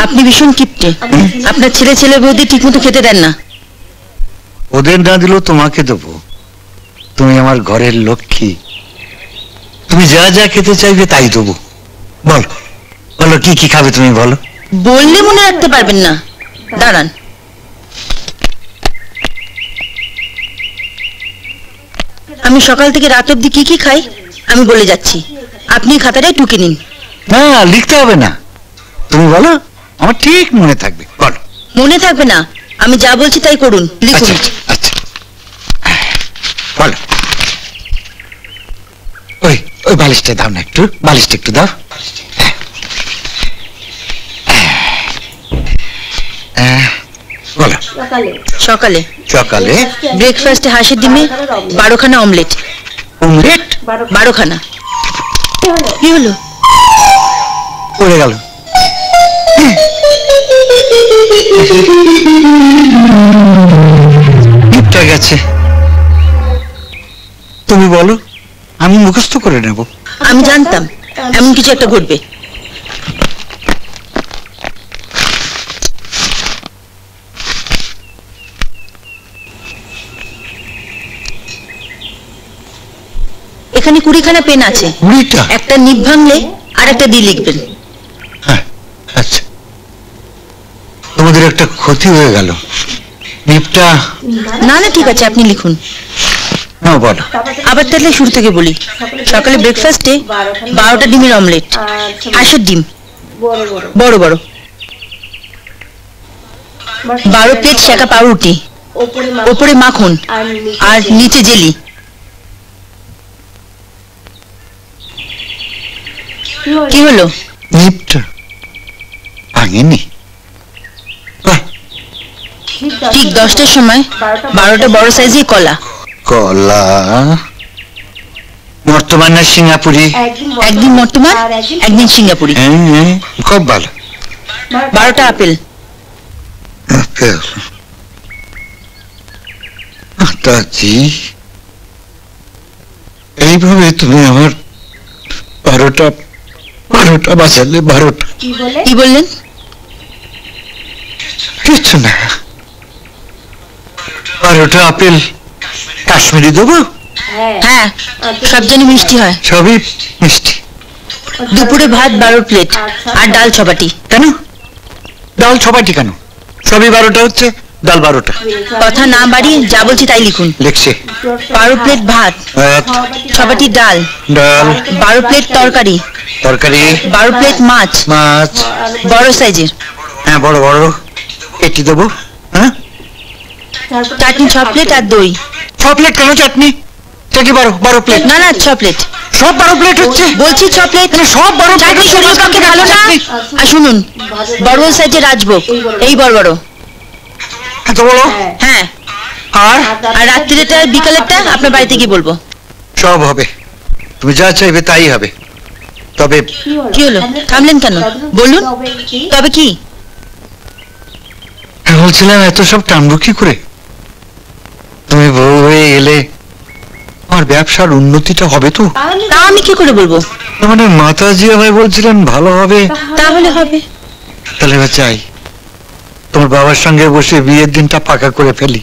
আপনি ভীষণ কিপ্টে। আপনার ছেলে ছেলে বৌদি ঠিক মতো খেতে দেন না। ওদের না দিলেও তোমাকে দেবো। তুমি আমার ঘরের লক্ষ্মী, তুমি যা যা খেতে চাইবে তাই দেবো। বলো বলো কি কি খাবে তুমি বলো। বললে মনে রাখতে পারবেন না, দাঁড়ান। আমি সকাল থেকে রাত অব্দি কি কি খাই আমি বলে যাচ্ছি, আপনি খাতাটায় টুকে নিন। না লিখতে হবে না, তুমি বলো, আমার ঠিক মনে থাকবে। বলো। মনে থাকবে না, আমি যা বলছি তাই করুন, লিখুন। আচ্ছা বলো। ওই ওই বালিশটা দাও না, একটু বালিশটা একটু দাও। বলো। সকালে সকালে ব্রেকফাস্টে হাঁসের ডিমে 12খানা অমলেট। অমলেট 12খানা। কি হলো? পড়ে গেল। টিপটা গেছে। তুমি বলো, আমি মুখস্থ করে নেব। আমি জানতাম এমন কিছু একটা ঘটবে। এখানে 20খানা পেন আছে। 20টা? একটা নিভ ভাঙলে আর একটা দিয়ে লিখবেন। হ্যাঁ আচ্ছা, তোমাদের একটা ক্ষতি হয়ে গেল। নিপটা না না ঠিক আছে, আপনি লিখুন। না বলো। আবার তাহলে শুরু থেকে বলি। সকালে ব্রেকফাস্টে 12টা ডিমের অমলেট, হাঁসের ডিম বড় বড়, 12 প্লেট শাঁকা পাউরুটি, ওপরে মাখন আর নিচে জেলি। কি হলো? নিপটা ভাঙেনি। ঠিক 10টার সময় 12টা বড় সাইজের কলা। কলা বর্তমান না সিঙ্গাপুরি? একদিন বর্তমান, একদিন সিঙ্গাপুরি। খুব ভালো। 12টা আপেল। আপেল মাতাজি, এইভাবে তুমি আমার 12টা বাঁচালে। 12টা? কি বললেন? কিছু না। 12টা আপেল কাশ্মীরি দেবো? হ্যাঁ, সব জানি মিষ্টি হয়। সবই মিষ্টি। দুপুরে ভাত 12 প্লেট আর ডাল 6 বাটি। কেন ডাল 6 বাটি কেন? সবই 12টা হচ্ছে, ডাল 12টা। কথা না বাড়িয়ে যা বলছি তাই লিখুন। লিখছি। 12 প্লেট ভাত, 6 বাটি ডাল, 12 প্লেট তরকারি, 12 প্লেট মাছ বড় সাইজের। হ্যাঁ বড় বড়। এটি দেবো? হ্যাঁ। চাটনি 6 প্লেট আর দই। 6 প্লেট কেন চাটনি? চাটনি 12 প্লেট? না না 6 প্লেট। সব 12 প্লেট হচ্ছে? বলছি 6 প্লেট। সব 12 প্লেট? চাটনি শরীরের পক্ষে ভালো না। আর শুনুন, বড় সাইজের রাজভোগ, এই বড় বড়। এত বড়? হ্যাঁ। আর আর রাত্রিটা বিকালেরটা আপনার বাড়িতে গিয়ে বলবো। সব হবে, তুমি যা চাইবে তাই হবে। তবে কি হলো, থামলেন কেন? বলুন। তবে কি? বলছিলাম এত সব টানবো কি করে? তুমি বউ হয়ে এলে আমার ব্যবসার উন্নতিটা হবে তো? তা আমি কি করে বলবো? মানে মাতাজি আমায় বলছিলেন ভালো হবে। তাহলে হবে। তাহলে এবার চাই তোমার বাবার সঙ্গে বসে বিয়ের দিনটা পাকা করে ফেলি।